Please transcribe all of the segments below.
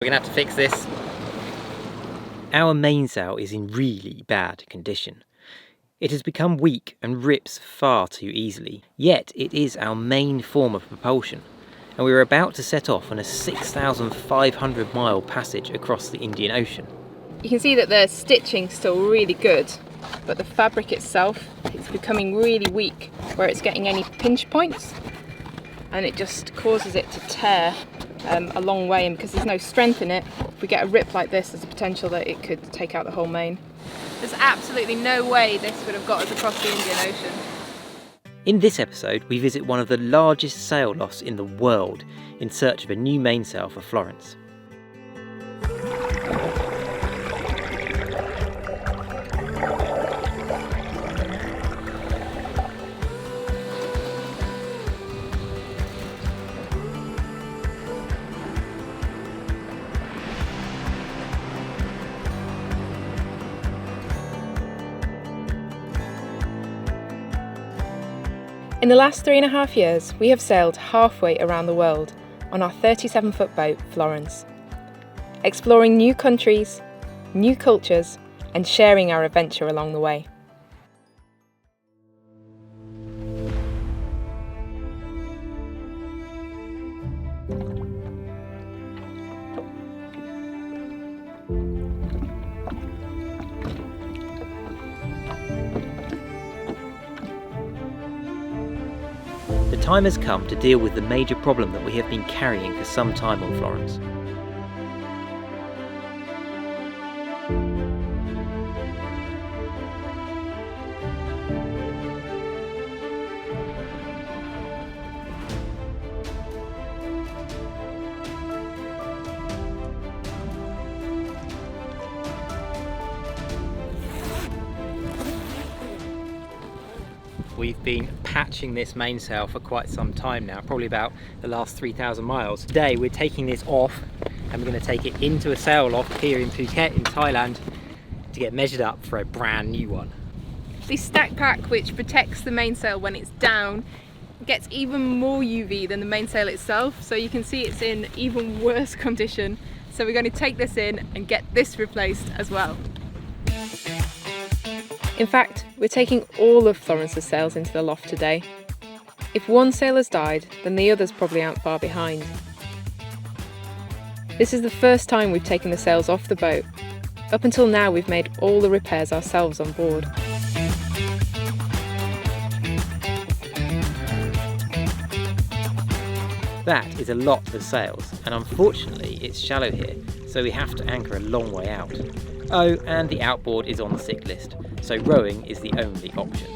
We're gonna have to fix this. Our mainsail is in really bad condition. It has become weak and rips far too easily, yet it is our main form of propulsion, and we are about to set off on a 6,500 mile passage across the Indian Ocean. You can see that the stitching's still really good, but the fabric itself is becoming really weak where it's getting any pinch points, and it just causes it to tear a long way, and because there's no strength in it, if we get a rip like this, there's a potential that it could take out the whole main. There's absolutely no way this would have got us across the Indian Ocean. In this episode, we visit one of the largest sail lofts in the world in search of a new mainsail for Florence. In the last 3.5 years, we have sailed halfway around the world on our 37-foot boat, Florence, exploring new countries, new cultures, and sharing our adventure along the way. The time has come to deal with the major problem that we have been carrying for some time on Florence. We've been patching this mainsail for quite some time now, probably about the last 3,000 miles. Today we're taking this off and we're going to take it into a sail loft here in Phuket in Thailand to get measured up for a brand new one. The stack pack, which protects the mainsail when it's down, gets even more UV than the mainsail itself, so you can see it's in even worse condition. So we're going to take this in and get this replaced as well. In fact, we're taking all of Florence's sails into the loft today. If one sail has died, then the others probably aren't far behind. This is the first time we've taken the sails off the boat. Up until now, we've made all the repairs ourselves on board. That is a lot of sails, and unfortunately it's shallow here, so we have to anchor a long way out. Oh, and the outboard is on the sick list, so rowing is the only option.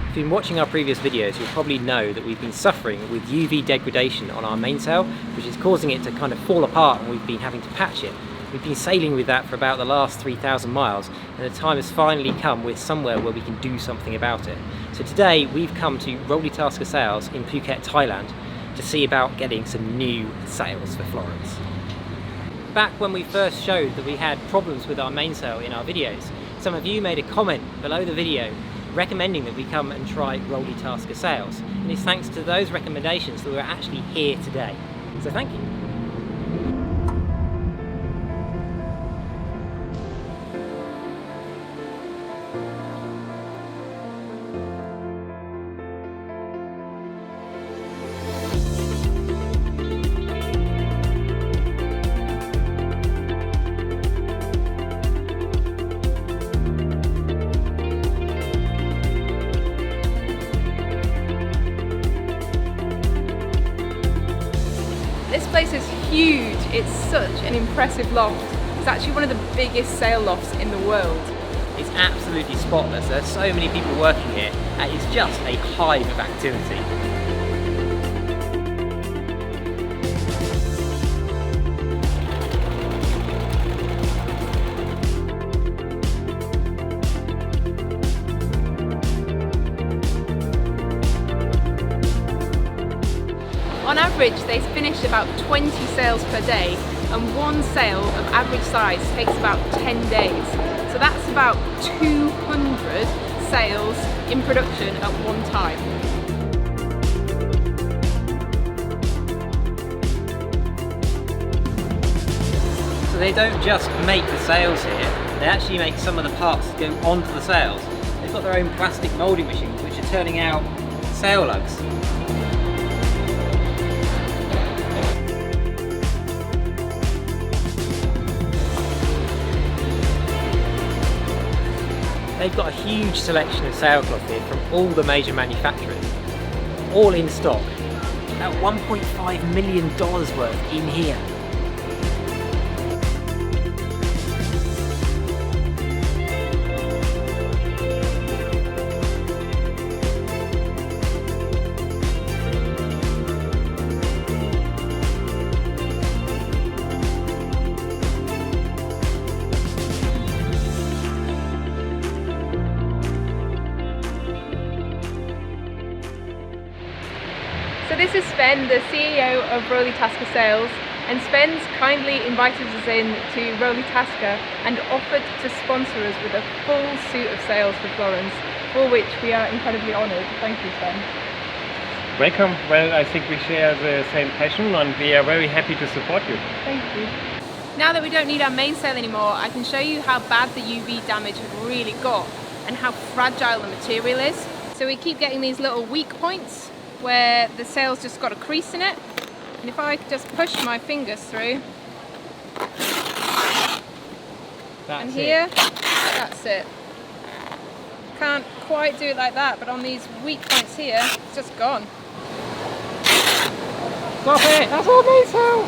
If you've been watching our previous videos, you'll probably know that we've been suffering with UV degradation on our mainsail, which is causing it to kind of fall apart, and we've been having to patch it. We've been sailing with that for about the last 3,000 miles, and the time has finally come with somewhere where we can do something about it. So today we've come to Rolly Tasker Sails in Phuket, Thailand, to see about getting some new sails for Florence. Back when we first showed that we had problems with our mainsail in our videos, some of you made a comment below the video recommending that we come and try Rolly Tasker sails, and it's thanks to those recommendations that we're actually here today. So thank you. This place is huge. It's such an impressive loft. It's actually one of the biggest sail lofts in the world. It's absolutely spotless. There's so many people working here, and it's just a hive of activity. On average, they finish about 20 sails per day, and one sail of average size takes about 10 days. So that's about 200 sails in production at one time. So they don't just make the sails here, they actually make some of the parts that go onto the sails. They've got their own plastic moulding machines which are turning out sail lugs. They've got a huge selection of sailcloth here from all the major manufacturers, all in stock. About $1.5 million worth in here. So this is Sven, the CEO of Rolly Tasker Sails, and Sven's kindly invited us in to Rolly Tasker and offered to sponsor us with a full suit of sails for Florence, for which we are incredibly honoured. Thank you, Sven. Welcome. Well, I think we share the same passion and we are very happy to support you. Thank you. Now that we don't need our mainsail anymore, I can show you how bad the UV damage has really got and how fragile the material is. So we keep getting these little weak points where the sail's just got a crease in it, and if I just push my fingers through, and here, that's it. Can't quite do it like that, but on these weak points here, it's just gone. Stop it! That's all mainsail!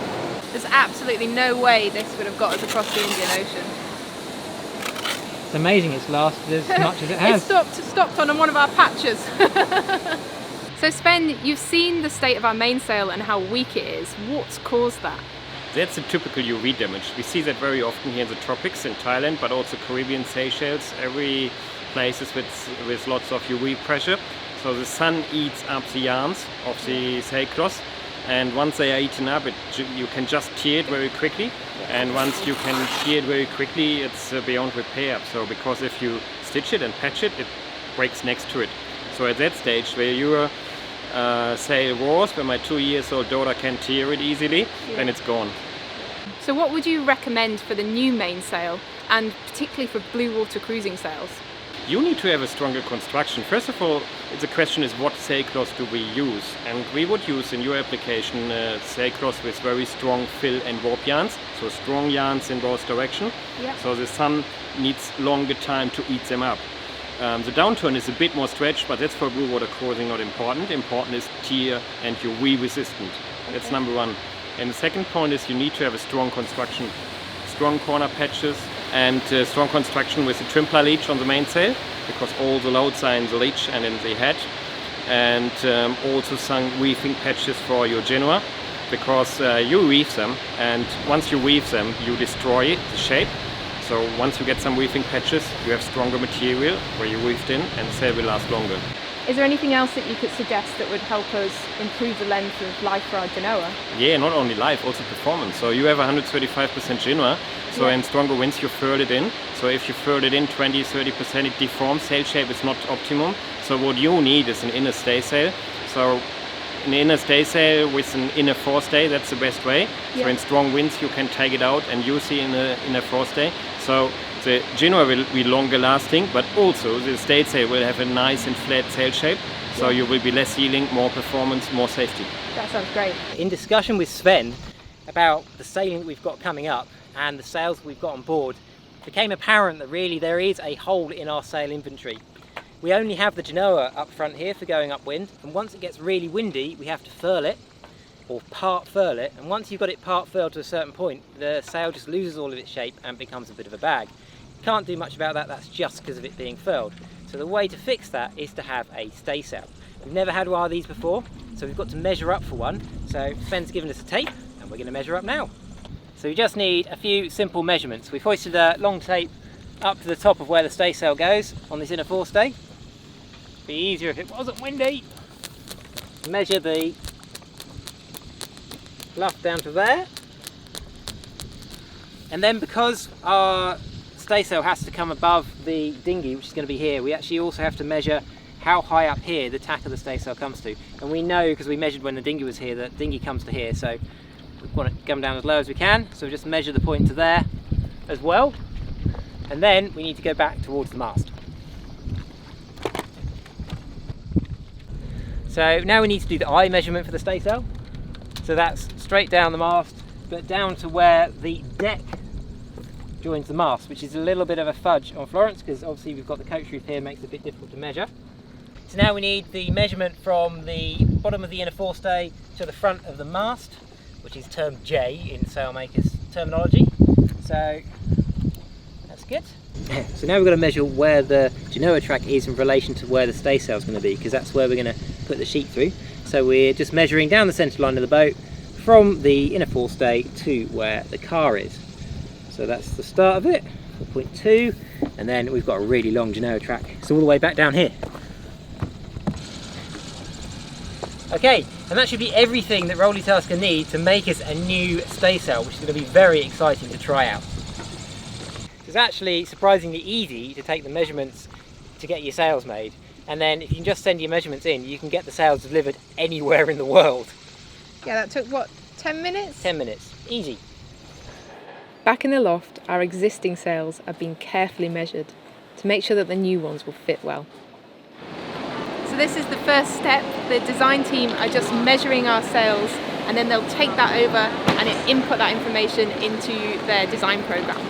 There's absolutely no way this would have got us across the Indian Ocean. It's amazing it's lasted as much as it has. It stopped on one of our patches. So Sven, you've seen the state of our mainsail and how weak it is. What's caused that? That's a typical UV damage. We see that very often here in the tropics in Thailand, but also Caribbean, Seychelles, every places with lots of UV pressure. So the sun eats up the yarns of the sailcloth, and once they are eaten up, you can just tear it very quickly. And once you can tear it very quickly, it's beyond repair. So because if you stitch it and patch it, it breaks next to it. So at that stage where your sail was, where my 2-year-old daughter can tear it easily, then it's gone. So what would you recommend for the new mainsail, and particularly for blue water cruising sails? You need to have a stronger construction. First of all, the question is what sailcloth do we use? And we would use in your application sailcloth with very strong fill and warp yarns, so strong yarns in both directions. Yep. So the sun needs longer time to eat them up. The downturn is a bit more stretched, but that's for blue water cruising not important. Important is tear and UV resistant. That's number one. And the second point is you need to have a strong construction. Strong corner patches and strong construction with the trim-ply leech on the mainsail, because all the loads are in the leech and in the head. And also some weaving patches for your Genoa, because you weave them, and once you weave them you destroy the shape. So once you get some weaving patches, you have stronger material where you weaved in, and the sail will last longer. Is there anything else that you could suggest that would help us improve the length of life for our Genoa? Yeah, not only life, also performance. So you have 135% Genoa, so in stronger winds you furl it in. So if you furl it in 20-30%, it deforms, sail shape is not optimum. So what you need is an inner staysail. So an inner staysail with an inner forestay, that's the best way. So in strong winds you can take it out and use the inner forestay. So the Genoa will be longer lasting, but also the staysail will have a nice and flat sail shape. So you will be less sealing, more performance, more safety. That sounds great. In discussion with Sven about the sailing that we've got coming up and the sails we've got on board, it became apparent that really there is a hole in our sail inventory. We only have the Genoa up front here for going upwind, and once it gets really windy we have to furl it, or part furl it, and once you've got it part furled to a certain point, the sail just loses all of its shape and becomes a bit of a bag. Can't do much about that, that's just because of it being furled. So the way to fix that is to have a staysail. We've never had one of these before, so we've got to measure up for one. So Sven's given us a tape and we're going to measure up now. So we just need a few simple measurements. We've hoisted a long tape up to the top of where the staysail goes on this inner forestay. Be easier if it wasn't windy. Measure the loft down to there. And then because our staysail has to come above the dinghy, which is going to be here, we actually also have to measure how high up here the tack of the staysail comes to. And we know, because we measured when the dinghy was here, that dinghy comes to here, so we want it to come down as low as we can. So we just measure the point to there as well. And then we need to go back towards the mast. So now we need to do the eye measurement for the staysail. So that's straight down the mast, but down to where the deck joins the mast, which is a little bit of a fudge on Florence, because obviously we've got the coach roof here, makes it a bit difficult to measure. So now we need the measurement from the bottom of the inner forestay to the front of the mast, which is termed J in sailmakers terminology. So that's good. So now we've got to measure where the Genoa track is in relation to where the staysail is going to be, because that's where we're going to put the sheet through. So we're just measuring down the centre line of the boat from the inner forestay to where the car is. So that's the start of it, 4.2, and then we've got a really long Genoa track. It's all the way back down here. Okay, and that should be everything that Rolly Tasker need to make us a new staysail, which is going to be very exciting to try out. It's actually surprisingly easy to take the measurements to get your sails made, and then if you can just send your measurements in, you can get the sails delivered anywhere in the world. Yeah, that took what, 10 minutes? 10 minutes, easy. Back in the loft, our existing sails are being carefully measured to make sure that the new ones will fit well. So this is the first step. The design team are just measuring our sails, and then they'll take that over and input that information into their design program.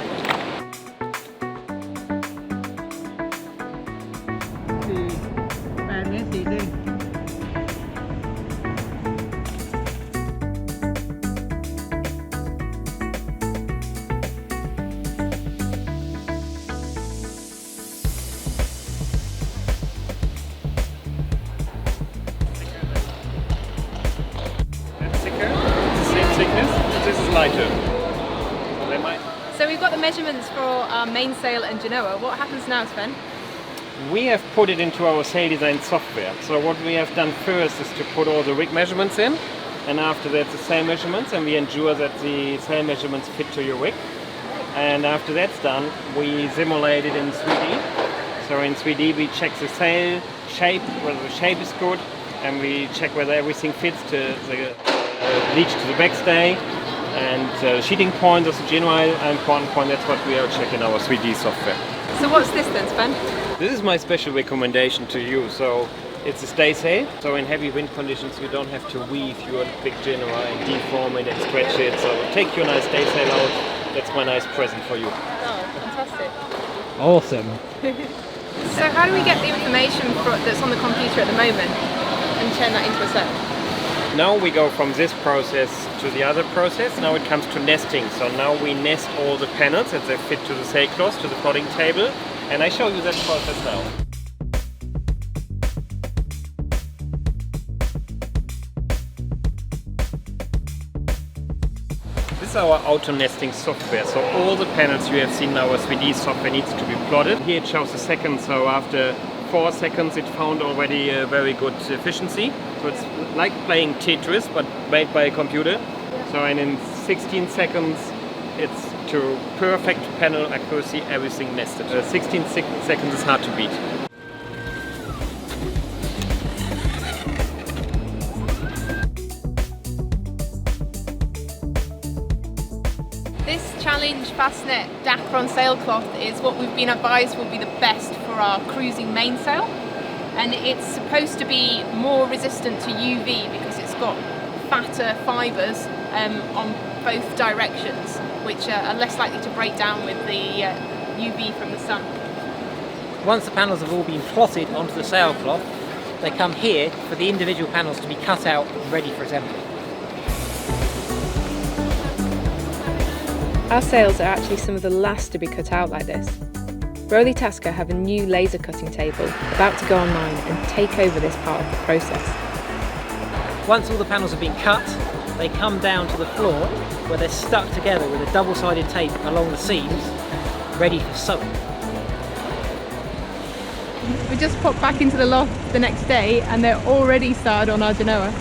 So we've got the measurements for our mainsail and Genoa. What happens now, Sven? We have put it into our sail design software. So what we have done first is to put all the rig measurements in, and after that the sail measurements, and we ensure that the sail measurements fit to your rig. And after that's done, we simulate it in 3D. So in 3D we check the sail shape, whether the shape is good, and we check whether everything fits to the leach to the backstay. And sheeting point is a genuine important point. That's what we are checking our 3D software. So what's this then, Sven? This is my special recommendation to you. So it's a stay sail. So in heavy wind conditions, you don't have to weave your big Genoa and deform it and stretch it. So take your nice stay sail out. That's my nice present for you. Oh, fantastic. Awesome. So how do we get the information that's on the computer at the moment and turn that into a sail? Now we go from this process to the other process. Now it comes to nesting. So now we nest all the panels that they fit to the sailcloth, to the plotting table. And I show you that process now. This is our auto nesting software. So all the panels you have seen in our 3D software needs to be plotted. Here it shows the seconds. So after 4 seconds it found already a very good efficiency. So it's like playing Tetris but made by a computer. So and in 16 seconds it's to perfect panel accuracy, everything nested. 16 seconds is hard to beat. This challenge Fastnet Dacron sailcloth is what we've been advised will be the best for our cruising mainsail, and it's supposed to be more resistant to UV because it's got fatter fibres on both directions, which are less likely to break down with the UV from the sun. Once the panels have all been plotted onto the sailcloth, they come here for the individual panels to be cut out and ready for assembly. Our sails are actually some of the last to be cut out like this. Rolly Tasker have a new laser cutting table about to go online and take over this part of the process. Once all the panels have been cut, they come down to the floor where they're stuck together with a double-sided tape along the seams, ready for sewing. We just popped back into the loft the next day and they're already started on our Genoa.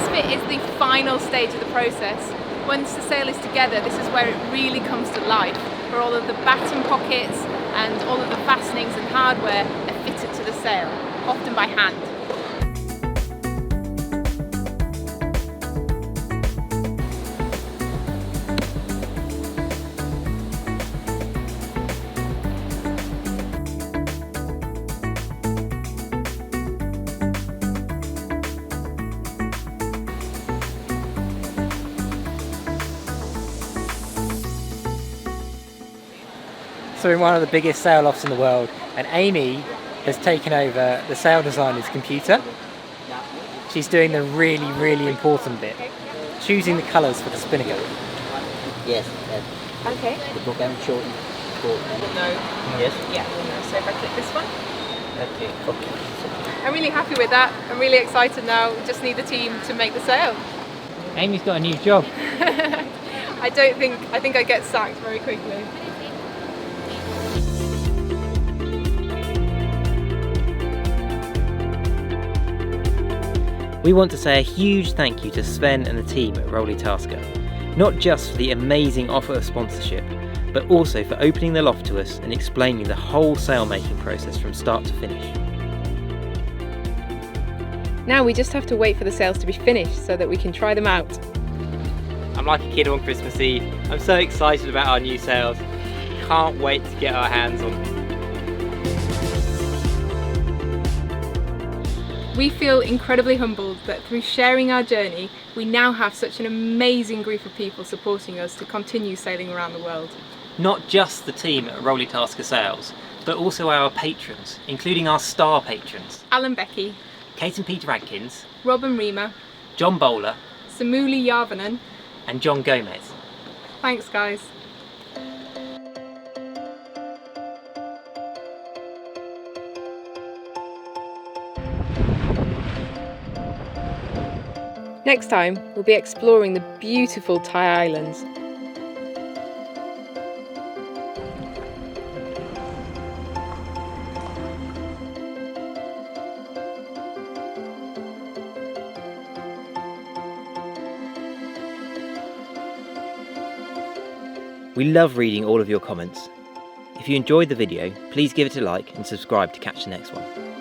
This bit is the final stage of the process. Once the sail is together, this is where it really comes to life, where all of the batten pockets and all of the fastenings and hardware are fitted to the sail, often by hand. So we're in one of the biggest sail lofts in the world, and Amy has taken over the sail designer's computer. She's doing the really, really important bit, choosing the colours for the spinnaker. Yes, Okay. the program show it. No. Yes. Yeah, so if I click this one. Okay. Okay. I'm really happy with that. I'm really excited now. We just need the team to make the sail. Amy's got a new job. I think I get sacked very quickly. We want to say a huge thank you to Sven and the team at Rolly Tasker, not just for the amazing offer of sponsorship, but also for opening the loft to us and explaining the whole sail making process from start to finish. Now we just have to wait for the sails to be finished so that we can try them out. I'm like a kid on Christmas Eve. I'm so excited about our new sails. Can't wait to get our hands on them. We feel incredibly humbled that through sharing our journey, we now have such an amazing group of people supporting us to continue sailing around the world. Not just the team at Rolly Tasker Sails, but also our patrons, including our star patrons, Alan Becky, Kate and Peter Adkins, Robin Reamer, John Bowler Samuli Yarvanan. and John Gomez. Thanks guys. Next time, we'll be exploring the beautiful Thai islands. We love reading all of your comments. If you enjoyed the video, please give it a like and subscribe to catch the next one.